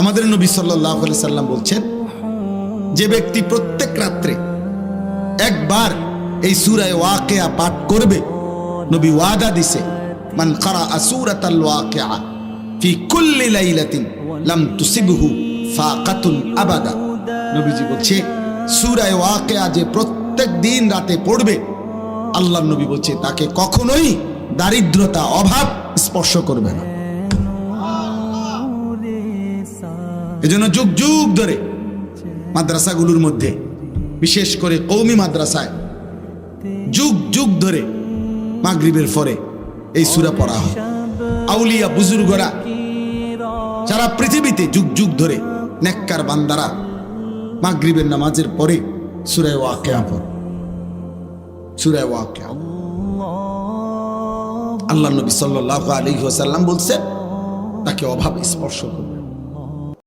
আমাদের নবী সাল্লাল্লাহু আলাইহি সাল্লাম বলছেন, যে ব্যক্তি প্রত্যেক রাত্রে একবার এই সূরা ওয়াকিয়া পাঠ করবে, নবী ওয়াদা দিছে, মান ক্বারা সূরাতাল ওয়াকিয়া ফি কুল্লি লাইলাতিন লাম তুসিবহু ফাকাতুন আবাদা। নবীজি বলছে, সূরা ওয়াকিয়া যে প্রত্যেক দিন রাতে পড়বে, আল্লাহর নবী বলছে তাকে কখনোই দারিদ্রতা, অভাব স্পর্শ করবে না। এজন্য যুগ যুগ ধরে মাদ্রাসাগুলোর মধ্যে, বিশেষ করে কওমি মাদ্রাসায় যুগ যুগ ধরে মাগরিবের পরে এই সূরা পড়া হয়। আউলিয়া বুজুর্গরা সারা পৃথিবীতে যুগ যুগ ধরে নেককার বান্দারা মাগরিবের নামাজের পরে সূরা ওয়াকিয়া পড়ে। সূরা ওয়াকিয়া আল্লাহ নবী সাল্লাল্লাহু আলাইহি ওয়াসাল্লাম বলছেন তাকে অভাব স্পর্শ করবে।